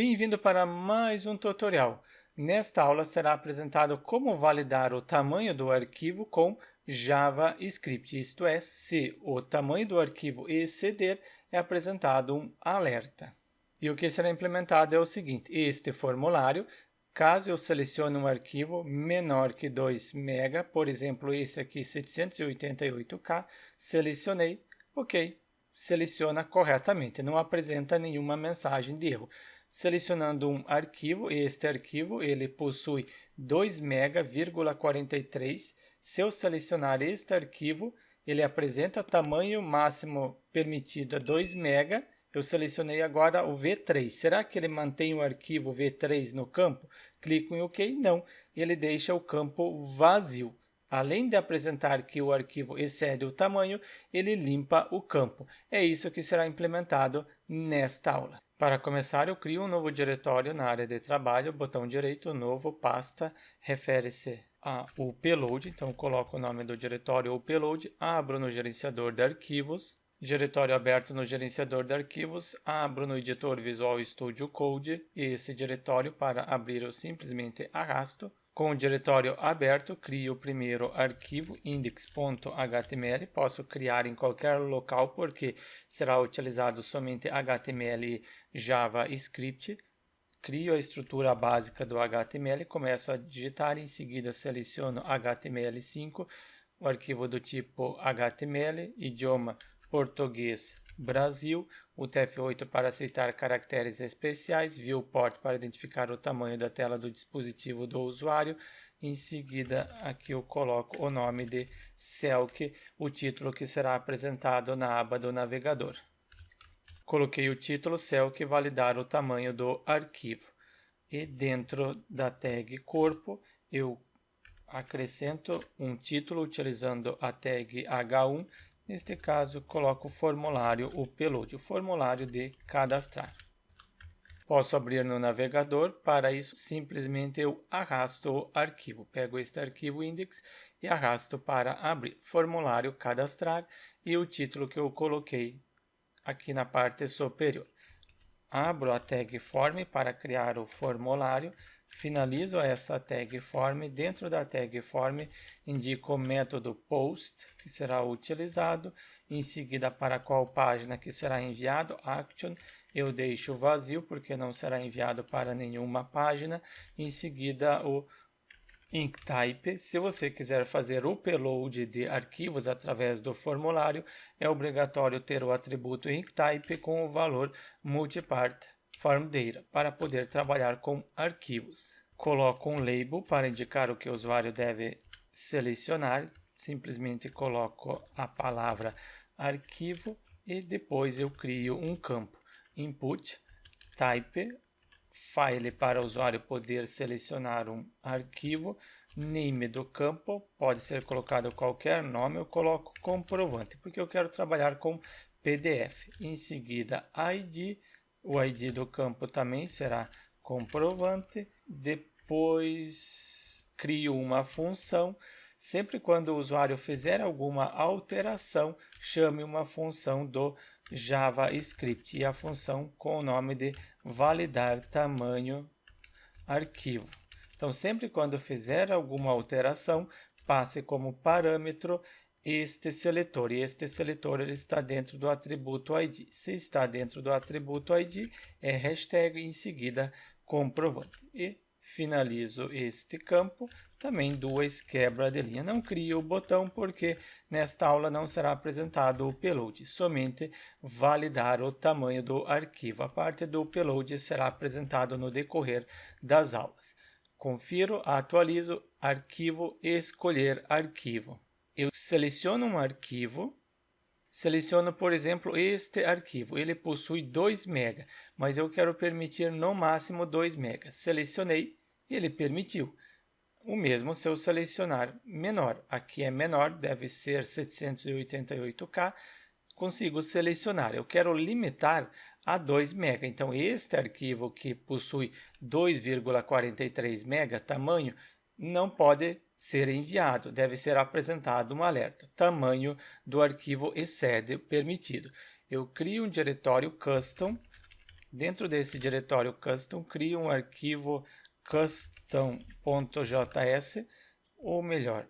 Bem-vindo para mais um tutorial. Nesta aula será apresentado como validar o tamanho do arquivo com JavaScript, isto é, se o tamanho do arquivo exceder, é apresentado um alerta. E o que será implementado é o seguinte: este formulário, caso eu selecione um arquivo menor que 2 MB, por exemplo, esse aqui 788K, selecionei, ok, seleciona corretamente, não apresenta nenhuma mensagem de erro. Selecionando um arquivo, este arquivo ele possui 2 MB,43. Se eu selecionar este arquivo, ele apresenta tamanho máximo permitido a 2 MB. Eu selecionei agora o V3. Será que ele mantém o arquivo V3 no campo? Clico em OK. Não, ele deixa o campo vazio. Além de apresentar que o arquivo excede o tamanho, ele limpa o campo. É isso que será implementado nesta aula. Para começar, eu crio um novo diretório na área de trabalho, botão direito, novo, pasta, refere-se ao payload, então coloco o nome do diretório ou payload, abro no gerenciador de arquivos, diretório aberto no gerenciador de arquivos, abro no editor Visual Studio Code e esse diretório para abrir eu simplesmente arrasto. Com o diretório aberto, crio o primeiro arquivo index.html, posso criar em qualquer local porque será utilizado somente HTML e JavaScript. Crio a estrutura básica do HTML, começo a digitar, em seguida seleciono HTML5, o arquivo do tipo HTML, idioma português Brasil, o TF8 para aceitar caracteres especiais, viewport para identificar o tamanho da tela do dispositivo do usuário. Em seguida, aqui eu coloco o nome de Selk, o título que será apresentado na aba do navegador. Coloquei o título Selk validar o tamanho do arquivo. E dentro da tag corpo, eu acrescento um título utilizando a tag H1. Neste caso, coloco o formulário, o payload, o formulário de cadastrar. Posso abrir no navegador, para isso simplesmente eu arrasto o arquivo. Pego este arquivo index e arrasto para abrir. Formulário cadastrar e o título que eu coloquei aqui na parte superior. Abro a tag form para criar o formulário, finalizo essa tag form. Dentro da tag form indico o método post que será utilizado, em seguida para qual página que será enviado, action, eu deixo vazio porque não será enviado para nenhuma página, em seguida o Inktype. Se você quiser fazer o upload de arquivos através do formulário, é obrigatório ter o atributo Inktype com o valor multipart form data para poder trabalhar com arquivos. Coloco um label para indicar o que o usuário deve selecionar. Simplesmente coloco a palavra arquivo e depois eu crio um campo input type file para o usuário poder selecionar um arquivo. Name do campo pode ser colocado qualquer nome, eu coloco comprovante porque eu quero trabalhar com PDF. Em seguida ID, o ID do campo também será comprovante. Depois crio uma função. Sempre quando o usuário fizer alguma alteração, chame uma função do JavaScript e a função com o nome de validar tamanho arquivo. Então, sempre quando fizer alguma alteração, passe como parâmetro este seletor. E este seletor ele está dentro do atributo ID. Se está dentro do atributo ID, é hashtag em seguida comprovante. E finalizo este campo. Também duas quebra de linha. Não crio o botão porque nesta aula não será apresentado o payload, somente validar o tamanho do arquivo. A parte do payload será apresentado no decorrer das aulas. Confiro, atualizo, arquivo, escolher arquivo. Eu seleciono um arquivo, seleciono, por exemplo, este arquivo. Ele possui 2 MB, mas eu quero permitir no máximo 2 MB. Selecionei e ele permitiu. O mesmo se eu selecionar menor. Aqui é menor, deve ser 788K. Consigo selecionar. Eu quero limitar a 2 MB. Então, este arquivo que possui 2,43 MB tamanho não pode ser enviado. Deve ser apresentado um alerta. Tamanho do arquivo excede o permitido. Eu crio um diretório custom Dentro desse diretório custom, crio um arquivo custom.js, ou melhor,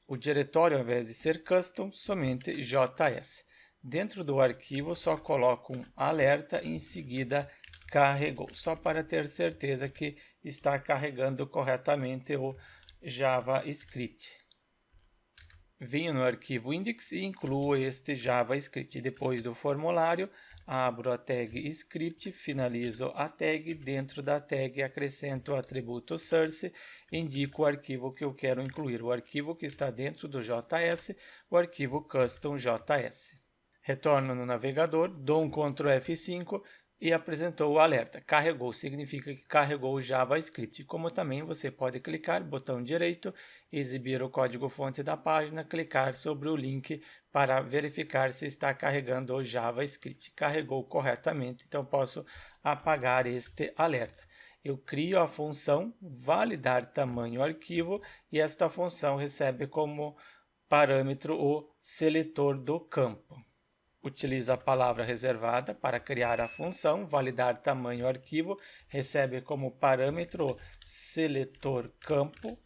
o diretório, ao invés de ser custom, somente JS. Dentro do arquivo, só coloco um alerta e em seguida carregou, só para ter certeza que está carregando corretamente o JavaScript. Venho no arquivo index e incluo este JavaScript. Depois do formulário, abro a tag script, finalizo a tag. Dentro da tag, acrescento o atributo source, indico o arquivo que eu quero incluir, o arquivo que está dentro do JS, o arquivo custom.js. Retorno no navegador, dou um Ctrl F5 e apresentou o alerta. Carregou, significa que carregou o JavaScript. Como também você pode clicar, botão direito, exibir o código-fonte da página, clicar sobre o link para verificar se está carregando o JavaScript. Carregou corretamente, então posso apagar este alerta. Eu crio a função validar tamanho arquivo e esta função recebe como parâmetro o seletor do campo. Utilizo a palavra reservada para criar a função, validar tamanho arquivo, recebe como parâmetro seletor campo.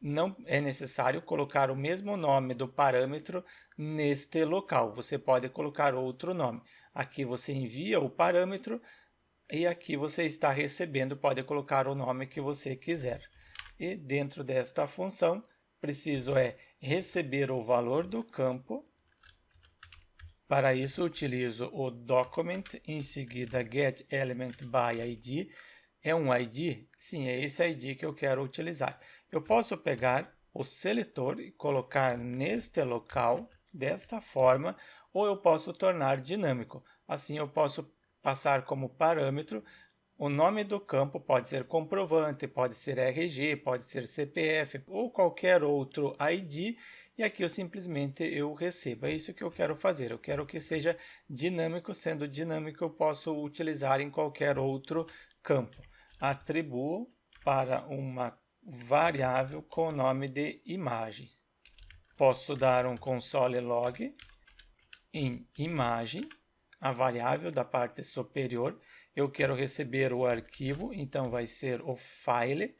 Não é necessário colocar o mesmo nome do parâmetro neste local, você pode colocar outro nome. Aqui você envia o parâmetro e aqui você está recebendo, pode colocar o nome que você quiser. E dentro desta função, preciso receber o valor do campo. Para isso, utilizo o document, em seguida getElementById. É um ID? Sim, é esse ID que eu quero utilizar. Eu posso pegar o seletor e colocar neste local, desta forma, ou eu posso tornar dinâmico. Assim, eu posso passar como parâmetro o nome do campo, pode ser comprovante, pode ser RG, pode ser CPF ou qualquer outro ID. E aqui eu simplesmente recebo. É isso que eu quero fazer. Eu quero que seja dinâmico. Sendo dinâmico, eu posso utilizar em qualquer outro campo. Atribuo para uma variável com o nome de imagem. Posso dar um console log em imagem, a variável da parte superior. Eu quero receber o arquivo, então vai ser o file,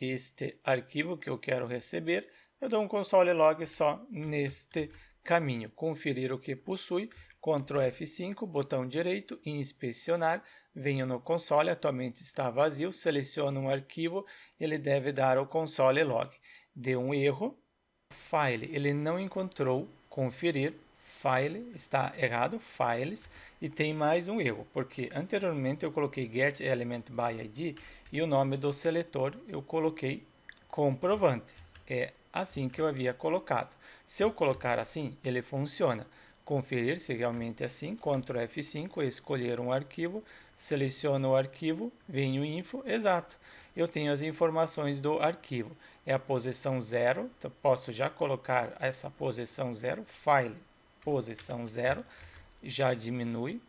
este arquivo que eu quero receber. Eu dou um console log só neste caminho. Conferir o que possui, Ctrl F5, botão direito, inspecionar, venho no console, atualmente está vazio, seleciono um arquivo, ele deve dar o console log. Deu um erro, file, ele não encontrou, conferir, file, está errado, files, e tem mais um erro, porque anteriormente eu coloquei getElementById e o nome do seletor eu coloquei comprovante. É assim que eu havia colocado. Se eu colocar assim, ele funciona. Conferir se realmente é assim, Ctrl F5, escolher um arquivo, seleciono o arquivo, venho em info, exato. Eu tenho as informações do arquivo. É a posição 0, então posso já colocar essa posição 0, file, posição 0, já diminui,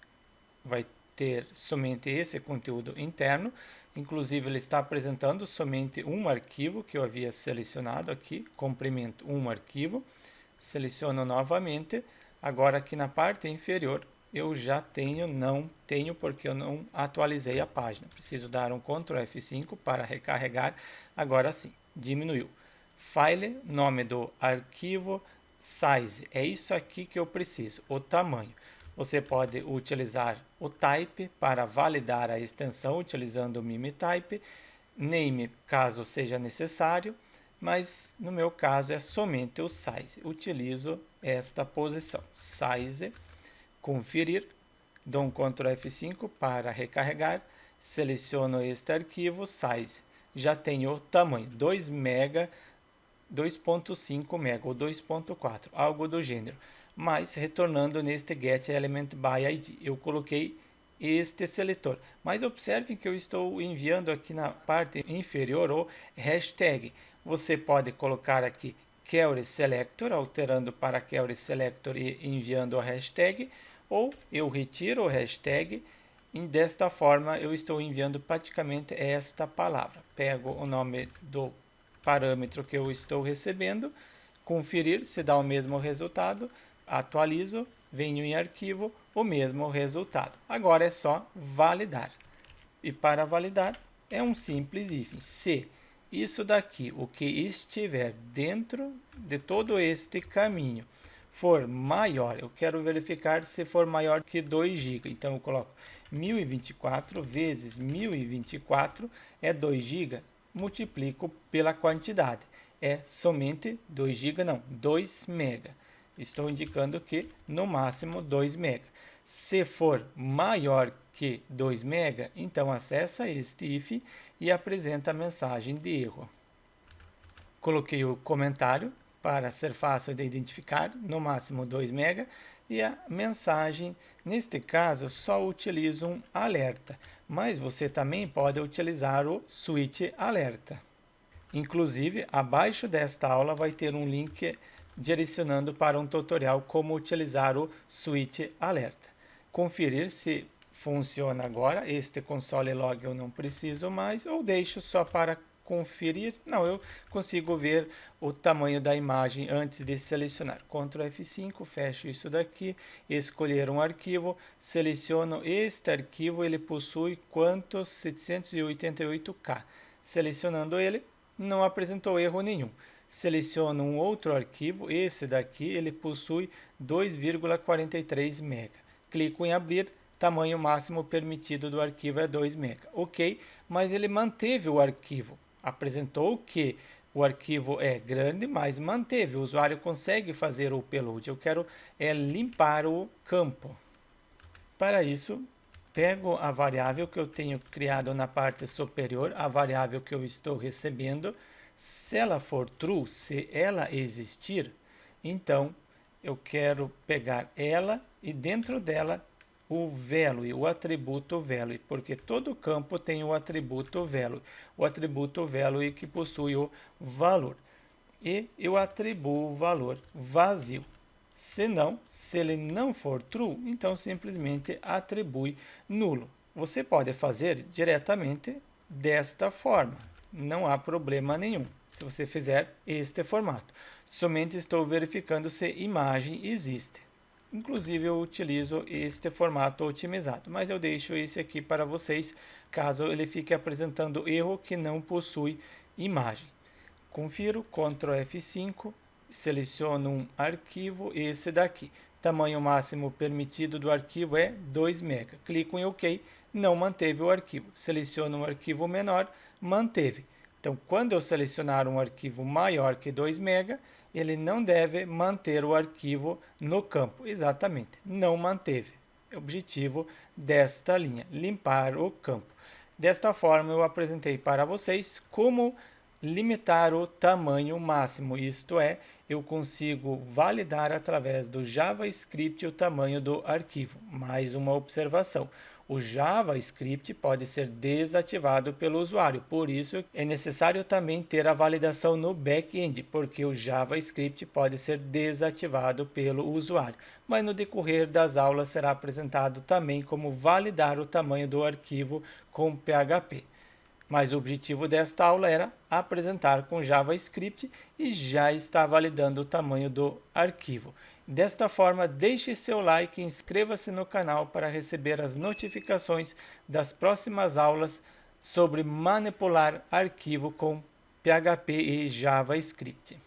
vai ter somente esse conteúdo interno. Inclusive, ele está apresentando somente um arquivo que eu havia selecionado aqui, comprimento um arquivo. Seleciono novamente. Agora, aqui na parte inferior, eu já tenho, não tenho porque eu não atualizei a página. Preciso dar um Ctrl F5 para recarregar. Agora sim, diminuiu. File, nome do arquivo, size. É isso aqui que eu preciso, o tamanho. Você pode utilizar o type para validar a extensão utilizando o MIME-type, name caso seja necessário, mas no meu caso é somente o size. Utilizo esta posição, size, conferir, dou um Ctrl F5 para recarregar, seleciono este arquivo, size. Já tenho o tamanho, 2 MB, 2.5 MB ou 2.4, algo do gênero. Mas retornando neste getElementById, eu coloquei este seletor. Mas observem que eu estou enviando aqui na parte inferior o hashtag. Você pode colocar aqui query selector, alterando para query selector e enviando o hashtag, ou eu retiro o hashtag e desta forma eu estou enviando praticamente esta palavra. Pego o nome do parâmetro que eu estou recebendo, conferir se dá o mesmo resultado, atualizo, venho em arquivo, o mesmo resultado. Agora é só validar. E para validar, é um simples if. Se isso daqui, o que estiver dentro de todo este caminho, for maior, eu quero verificar se for maior que 2 GB. Então, eu coloco 1024 vezes 1024 é 2 GB, multiplico pela quantidade. É somente 2 GB, não, 2 MB. Estou indicando que no máximo 2 MB. Se for maior que 2 MB, então acessa este if e apresenta a mensagem de erro. Coloquei o comentário para ser fácil de identificar, no máximo 2 MB, e a mensagem, neste caso, só utilizo um alerta, mas você também pode utilizar o switch alerta. Inclusive, abaixo desta aula vai ter um link direcionando para um tutorial como utilizar o switch alerta. Conferir se funciona agora, este console log eu não preciso mais, ou deixo só para conferir. Não, eu consigo ver o tamanho da imagem antes de selecionar. Ctrl F5, fecho isso daqui, escolher um arquivo, seleciono este arquivo, ele possui quantos? 788K. Selecionando ele, não apresentou erro nenhum. Seleciono um outro arquivo, esse daqui, ele possui 2,43 MB. Clico em abrir, tamanho máximo permitido do arquivo é 2 MB. Ok, mas ele manteve o arquivo. Apresentou que o arquivo é grande, mas manteve. O usuário consegue fazer o upload. Eu quero limpar o campo. Para isso, pego a variável que eu tenho criado na parte superior, a variável que eu estou recebendo. Se ela for true, se ela existir, então eu quero pegar ela e dentro dela o value, o atributo value, porque todo campo tem o atributo value que possui o valor. E eu atribuo o valor vazio. Se ele não for true, então simplesmente atribui nulo. Você pode fazer diretamente desta forma, não há problema nenhum se você fizer este formato. Somente estou verificando se imagem existe. Inclusive eu utilizo este formato otimizado, mas eu deixo esse aqui para vocês, caso ele fique apresentando erro que não possui imagem. Confiro, Ctrl F5, seleciono um arquivo, esse daqui. Tamanho máximo permitido do arquivo é 2 MB. Clico em OK, não manteve o arquivo. Seleciono um arquivo menor, manteve. Então, quando eu selecionar um arquivo maior que 2 MB, ele não deve manter o arquivo no campo. Exatamente, não manteve. Objetivo desta linha, limpar o campo. Desta forma, eu apresentei para vocês como limitar o tamanho máximo, isto é, eu consigo validar através do JavaScript o tamanho do arquivo. Mais uma observação. O JavaScript pode ser desativado pelo usuário, por isso é necessário também ter a validação no back-end, porque o JavaScript pode ser desativado pelo usuário. Mas no decorrer das aulas será apresentado também como validar o tamanho do arquivo com PHP. Mas o objetivo desta aula era apresentar com JavaScript e já está validando o tamanho do arquivo. Desta forma, deixe seu like e inscreva-se no canal para receber as notificações das próximas aulas sobre manipular arquivo com PHP e JavaScript.